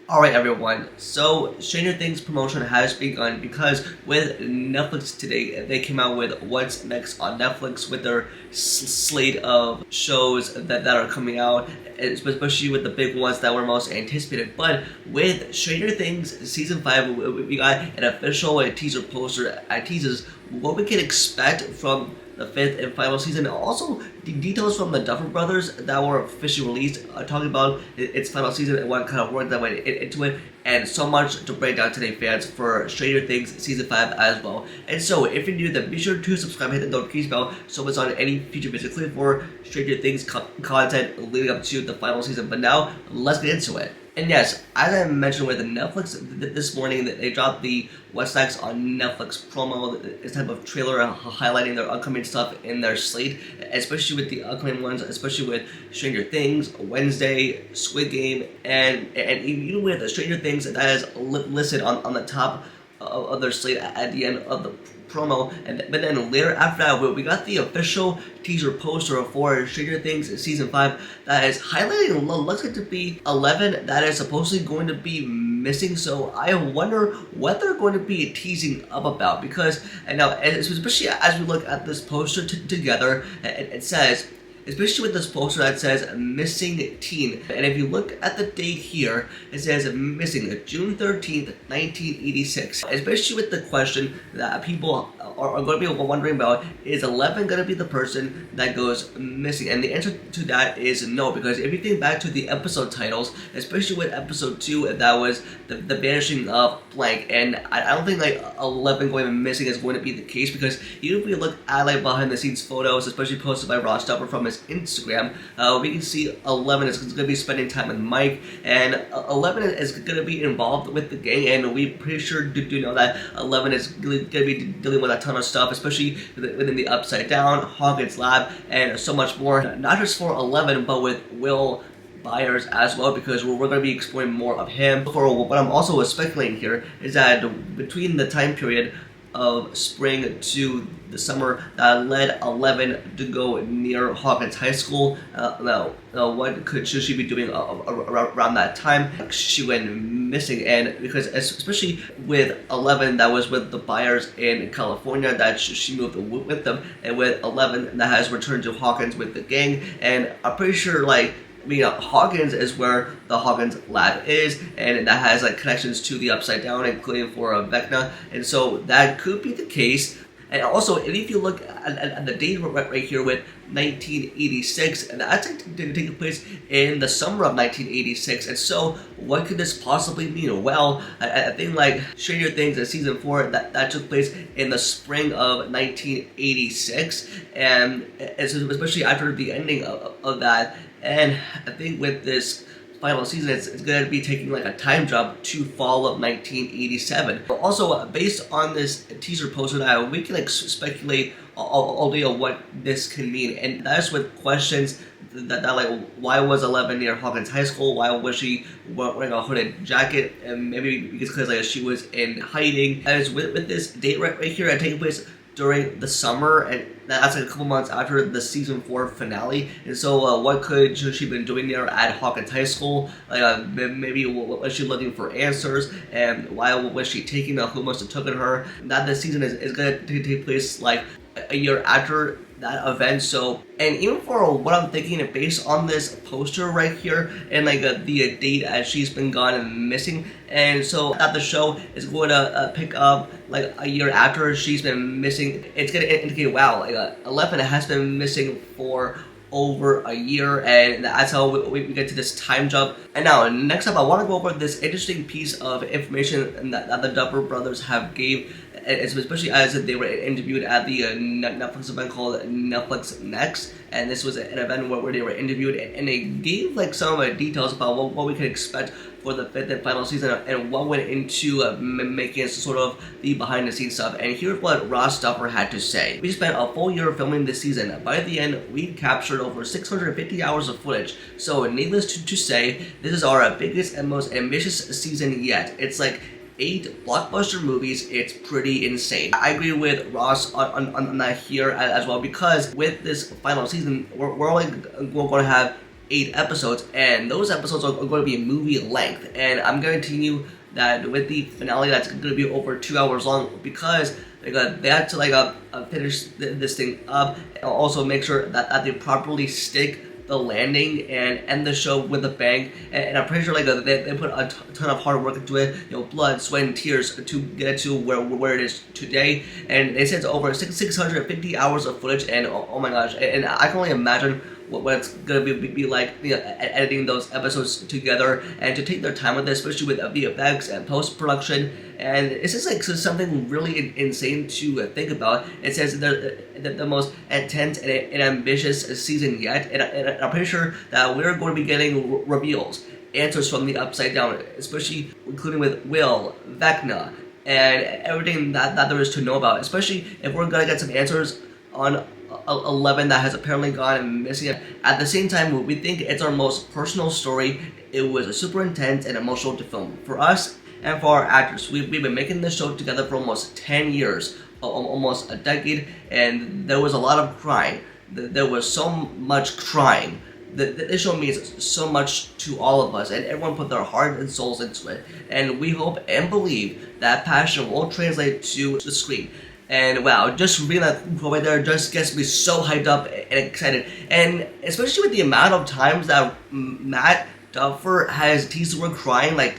Alright everyone, so Stranger Things promotion has begun because with Netflix today, they came out with what's next on Netflix with their slate of shows that are coming out, especially with the big ones that were most anticipated. But with Stranger Things Season 5, we got an official teaser poster that teases what we can expect from the fifth and final season. Also, the details from the Duffer Brothers that were officially released, talking about its final season and what kind of work that went into it, and so much to break down today, fans, for Stranger Things Season 5 as well. And so, if you're new, then be sure to subscribe, hit the notification bell so it's on any future basically for Stranger Things content leading up to the final season. But now, let's get into it. And yes, as I mentioned with Netflix this morning, they dropped the What's Next on Netflix promo, this type of trailer highlighting their upcoming stuff in their slate, especially with the upcoming ones, especially with Stranger Things, Wednesday, Squid Game, and even with Stranger Things that is listed on the top of their slate at the end of the promo. But then later after that, we got the official teaser poster for Stranger Things Season 5 that is highlighting looks like to be 11 that is supposedly going to be missing. So I wonder what they're going to be teasing up about, because, and now especially as we look at this poster together, it says, especially with this poster that says missing teen. And if you look at the date here, it says missing June 13th, 1986. Especially with the question that people are going to be wondering about, is 11 going to be the person that goes missing? And the answer to that is no, because if you think back to the episode titles, especially with episode 2, that was the vanishing of blank. And I don't think like 11 going missing is going to be the case, because even if we look at like behind the scenes photos, especially posted by Ross Duffer from his Instagram, we can see 11 is going to be spending time with Mike, and 11 is going to be involved with the gang, and we pretty sure do know that 11 is going to be dealing with a ton of stuff, especially within the Upside Down, Hawkins Lab, and so much more. Not just for 11, but with Will Byers as well, because we're going to be exploring more of him. For what I'm also speculating here is that between the time period of spring to the summer that led 11 to go near Hawkins High School. What should she be doing around that time? She went missing, and because especially with 11 that was with the Byers in California, that she moved with them, and with 11 that has returned to Hawkins with the gang, and I'm pretty sure like Hawkins is where the Hawkins lab is, and that has like connections to the Upside Down, including for Vecna, and so that could be the case. And also, if you look at the date right here with 1986, and that's taking place in the summer of 1986, and so what could this possibly mean? Well, I think like Stranger Things in Season 4, that took place in the spring of 1986, and especially after the ending of that. And I think with this final season, it's going to be taking like a time jump to fall of 1987. But also, based on this teaser poster, that we can like speculate all day on what this can mean, and that's with questions that like, why was 11 near Hawkins High School? Why was she wearing a hooded jacket? And maybe because like she was in hiding. As with this date right here, taking place during the summer, and that's like a couple months after the season 4 finale. And so what could she been doing there at Hawkins High School? Like maybe was she looking for answers, and why was she taking who must have taken her? That this season is going to take place like a year after that event. So, and even for what I'm thinking, based on this poster right here and like the date as she's been gone and missing, and so that the show is going to pick up like a year after she's been missing, it's going to indicate, wow, like 11 has been missing for over a year, and that's how we get to this time jump. And now, next up, I want to go over this interesting piece of information that the Duffer Brothers have gave, especially as they were interviewed at the Netflix event called Netflix Next. And this was an event where they were interviewed, and they gave like some details about what we can expect for the fifth and final season, and what went into making sort of the behind the scenes stuff. And here's what Ross Duffer had to say. We spent a full year filming this season. By the end, we captured over 650 hours of footage. So needless to say, this is our biggest and most ambitious season yet. It's like 8 blockbuster movies. It's pretty insane. I agree with Ross on that here as well, because with this final season, we're only going to have 8 episodes, and those episodes are going to be movie length. And I'm guaranteeing you that with the finale, that's going to be over 2 hours long, because they had to finish this thing up, and also make sure that they properly stick the landing and end the show with a bang. And I'm pretty sure they put a ton of hard work into it, blood, sweat, and tears to get to where it is today. And they said it's over 650 hours of footage, and oh my gosh, and I can only imagine what it's gonna be like, editing those episodes together, and to take their time with it, especially with VFX and post production. And it's just something really insane to think about. It says the most intense and ambitious season yet, and I'm pretty sure that we're going to be getting reveals, answers from the Upside Down, especially including with Will, Vecna, and everything that there is to know about. Especially if we're gonna get some answers on 11 that has apparently gone missing. At the same time, we think it's our most personal story. It was super intense and emotional to film for us and for our actors. We've been making this show together for almost 10 years, almost a decade, and there was a lot of crying. There was so much crying. This show means so much to all of us, and everyone put their heart and souls into it. And we hope and believe that passion will translate to the screen. And wow, just reading that quote right there just gets me so hyped up and excited. And especially with the amount of times that Matt Duffer has teased the word crying, like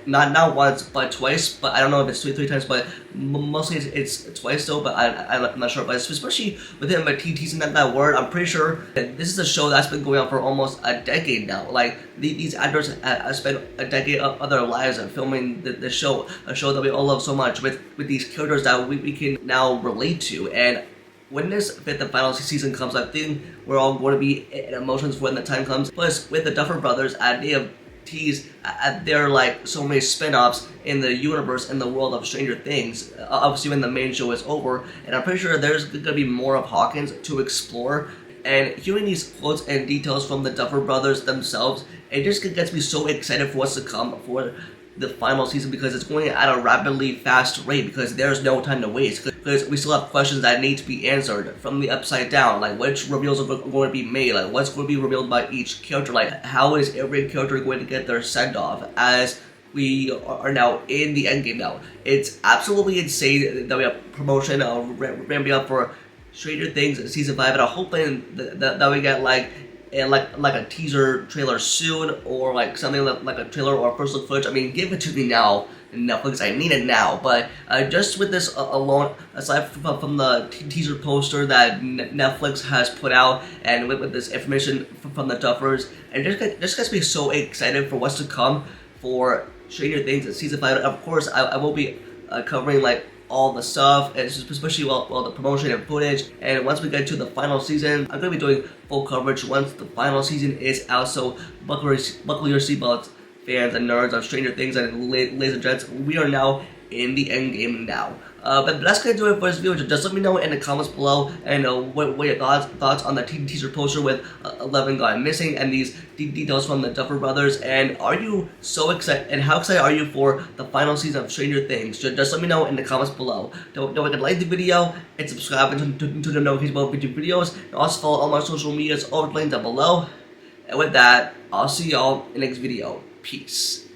not once but twice, but I don't know if it's three times, but mostly it's twice though, but I'm not sure. But especially with him teasing that word, I'm pretty sure that this is a show that's been going on for almost a decade now. Like these actors have spent a decade of their lives filming the show, a show that we all love so much, with these characters that we can now relate to. And when this 5th and final season comes, I think we're all going to be in emotions when the time comes. Plus, with the Duffer Brothers, they have teased at their so many spin-offs in the universe and the world of Stranger Things, obviously when the main show is over. And I'm pretty sure there's going to be more of Hawkins to explore. And hearing these quotes and details from the Duffer Brothers themselves, it just gets me so excited for what's to come for the final season, because it's going at a rapidly fast rate, because there's no time to waste, because we still have questions that need to be answered from the Upside Down, like which reveals are going to be made, like what's going to be revealed by each character, like how is every character going to get their send-off as we are now in the endgame now. It's absolutely insane that we have promotion ramping up for Stranger Things season 5, and I'm hoping that we get like a teaser trailer soon, or something like a trailer or first look footage. I mean, give it to me now, Netflix. I need it now. But just with this alone, aside from the teaser poster that Netflix has put out, and with this information from the Duffers, and just gets me so excited for what's to come for Stranger Things season 5. Of course, I will be covering all the stuff, and especially the promotion and footage. And once we get to the final season, I'm going to be doing full coverage once the final season is out. So buckle your seatbelts, fans and nerds of Stranger Things, and ladies and gents, we are now in the end game now. But that's going to do it for this video. Just let me know in the comments below, and what your thoughts on the teaser poster with 11 gone missing and these details from the Duffer Brothers. And are you so excited? And how excited are you for the final season of Stranger Things? Just let me know in the comments below. Don't forget to like the video and subscribe to the notification about future videos. And also follow all my social medias over the link down below. And with that, I'll see y'all in the next video. Peace.